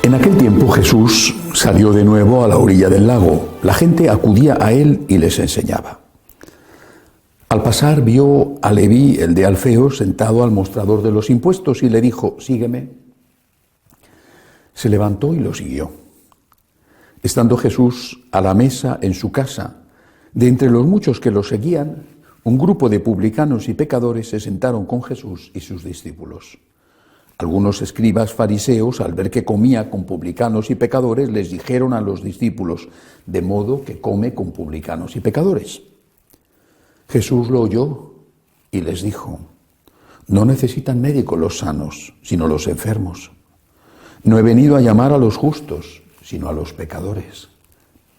En aquel tiempo Jesús salió de nuevo a la orilla del lago. La gente acudía a él y les enseñaba. Al pasar vio a Leví, el de Alfeo, sentado al mostrador de los impuestos y le dijo: «Sígueme». Se levantó y lo siguió. Estando Jesús a la mesa en su casa, de entre los muchos que lo seguían, un grupo de publicanos y pecadores se sentaron con Jesús y sus discípulos. Algunos escribas fariseos, al ver que comía con publicanos y pecadores, les dijeron a los discípulos: «De modo que come con publicanos y pecadores». Jesús lo oyó y les dijo: «No necesitan médico los sanos, sino los enfermos. No he venido a llamar a los justos, sino a los pecadores».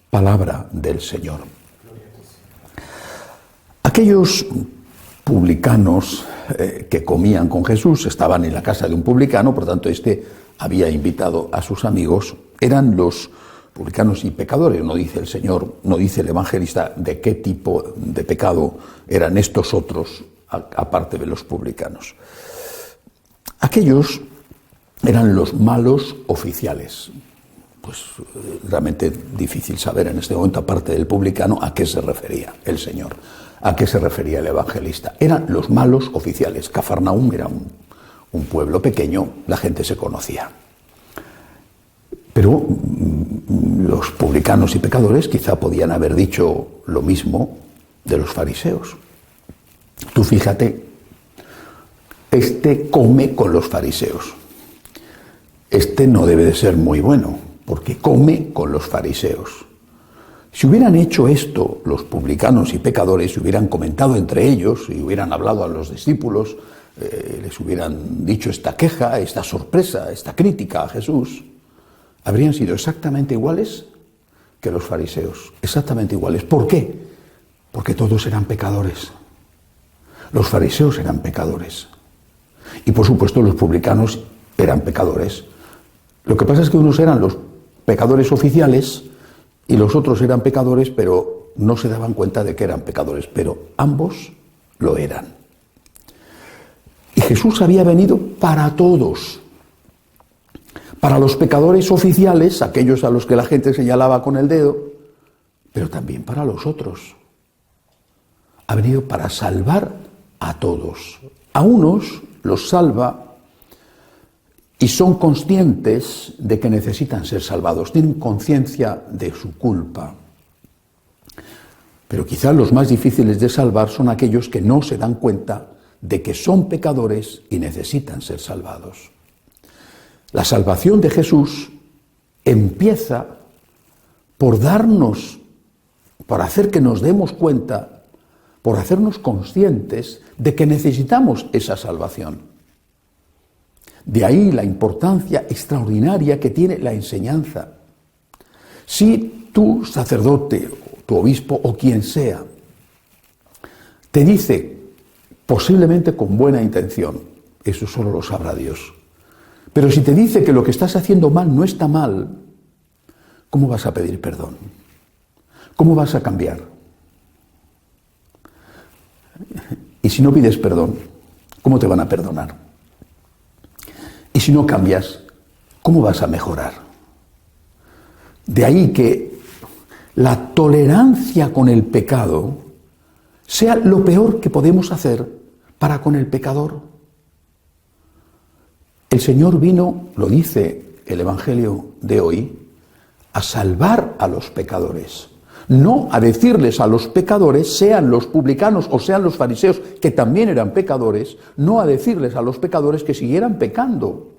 Palabra del Señor. Aquellos publicanos que comían con Jesús estaban en la casa de un publicano, por tanto este había invitado a sus amigos. Eran los publicanos y pecadores. No dice el Señor, no dice el evangelista de qué tipo de pecado eran estos otros, aparte de los publicanos. Aquellos eran los malos oficiales. Pues realmente difícil saber en este momento, aparte del publicano, a qué se refería el Señor, a qué se refería el evangelista. Eran los malos oficiales. Cafarnaúm era un pueblo pequeño, la gente se conocía. Pero los publicanos y pecadores quizá podían haber dicho lo mismo de los fariseos. Tú fíjate, este come con los fariseos. Este no debe de ser muy bueno, porque come con los fariseos. Si hubieran hecho esto los publicanos y pecadores, si hubieran comentado entre ellos, si hubieran hablado a los discípulos, les hubieran dicho esta queja, esta sorpresa, esta crítica a Jesús, habrían sido exactamente iguales que los fariseos, exactamente iguales. ¿Por qué? Porque todos eran pecadores. Los fariseos eran pecadores. Y por supuesto los publicanos eran pecadores. Lo que pasa es que unos eran los pecadores oficiales y los otros eran pecadores, pero no se daban cuenta de que eran pecadores, pero ambos lo eran. Y Jesús había venido para todos. Para los pecadores oficiales, aquellos a los que la gente señalaba con el dedo, pero también para los otros. Ha venido para salvar a todos. A unos los salva y son conscientes de que necesitan ser salvados, tienen conciencia de su culpa. Pero quizás los más difíciles de salvar son aquellos que no se dan cuenta de que son pecadores y necesitan ser salvados. La salvación de Jesús empieza por darnos, por hacer que nos demos cuenta, por hacernos conscientes de que necesitamos esa salvación. De ahí la importancia extraordinaria que tiene la enseñanza. Si tu sacerdote, tu obispo o quien sea, te dice, posiblemente con buena intención, eso solo lo sabrá Dios, pero si te dice que lo que estás haciendo mal no está mal, ¿cómo vas a pedir perdón? ¿Cómo vas a cambiar? Y si no pides perdón, ¿cómo te van a perdonar? Y si no cambias, ¿cómo vas a mejorar? De ahí que la tolerancia con el pecado sea lo peor que podemos hacer para con el pecador. El Señor vino, lo dice el Evangelio de hoy, a salvar a los pecadores, no a decirles a los pecadores, sean los publicanos o sean los fariseos, que también eran pecadores, no a decirles a los pecadores que siguieran pecando.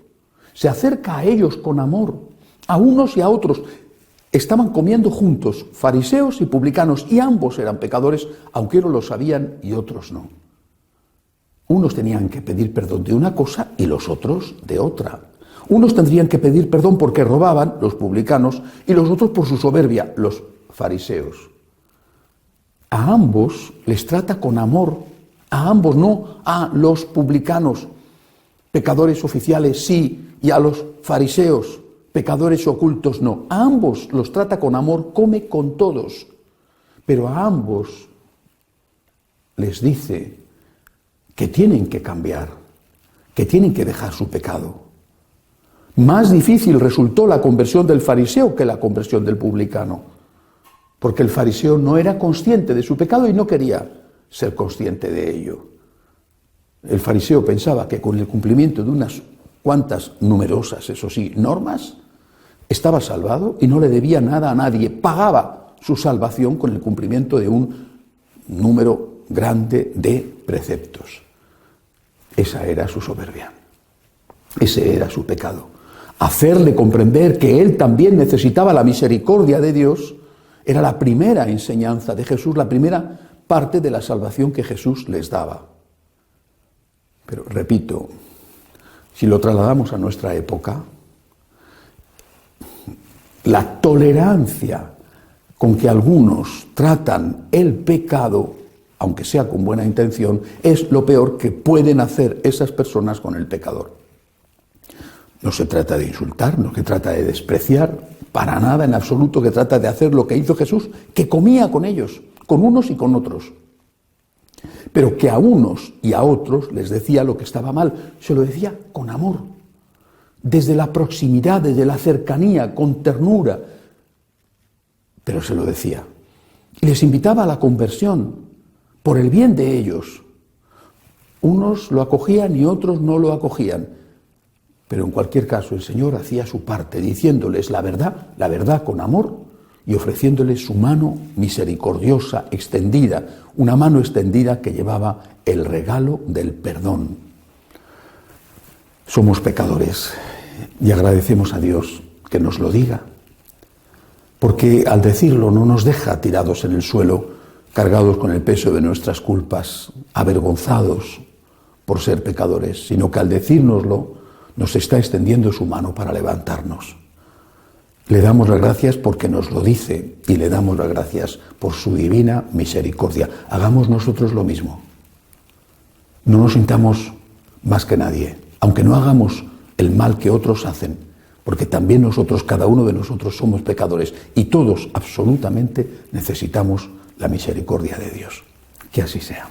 Se acerca a ellos con amor, a unos y a otros. Estaban comiendo juntos, fariseos y publicanos, y ambos eran pecadores, aunque unos lo sabían y otros no. Unos tenían que pedir perdón de una cosa y los otros de otra. Unos tendrían que pedir perdón porque robaban, los publicanos, y los otros por su soberbia, los fariseos. A ambos les trata con amor, a ambos, no a los publicanos, pecadores oficiales sí, y a los fariseos, pecadores ocultos no. A ambos los trata con amor, come con todos, pero a ambos les dice que tienen que cambiar, que tienen que dejar su pecado. Más difícil resultó la conversión del fariseo que la conversión del publicano, porque el fariseo no era consciente de su pecado y no quería ser consciente de ello. El fariseo pensaba que con el cumplimiento de unas cuantas numerosas, eso sí, normas, estaba salvado y no le debía nada a nadie. Pagaba su salvación con el cumplimiento de un número grande de preceptos. Esa era su soberbia. Ese era su pecado. Hacerle comprender que él también necesitaba la misericordia de Dios era la primera enseñanza de Jesús, la primera parte de la salvación que Jesús les daba. Pero repito, si lo trasladamos a nuestra época, la tolerancia con que algunos tratan el pecado, aunque sea con buena intención, es lo peor que pueden hacer esas personas con el pecador. No se trata de insultar, no se trata de despreciar, para nada en absoluto, que trata de hacer lo que hizo Jesús, que comía con ellos, con unos y con otros. Pero que a unos y a otros les decía lo que estaba mal, se lo decía con amor, desde la proximidad, desde la cercanía, con ternura, pero se lo decía. Y les invitaba a la conversión, por el bien de ellos. Unos lo acogían y otros no lo acogían. Pero en cualquier caso el Señor hacía su parte, diciéndoles la verdad con amor y ofreciéndoles su mano misericordiosa, extendida, una mano extendida que llevaba el regalo del perdón. Somos pecadores y agradecemos a Dios que nos lo diga, porque al decirlo no nos deja tirados en el suelo, cargados con el peso de nuestras culpas, avergonzados por ser pecadores, sino que al decírnoslo nos está extendiendo su mano para levantarnos. Le damos las gracias porque nos lo dice y le damos las gracias por su divina misericordia. Hagamos nosotros lo mismo. No nos sintamos más que nadie, aunque no hagamos el mal que otros hacen, porque también nosotros, cada uno de nosotros, somos pecadores y todos absolutamente necesitamos la misericordia de Dios. Que así sea.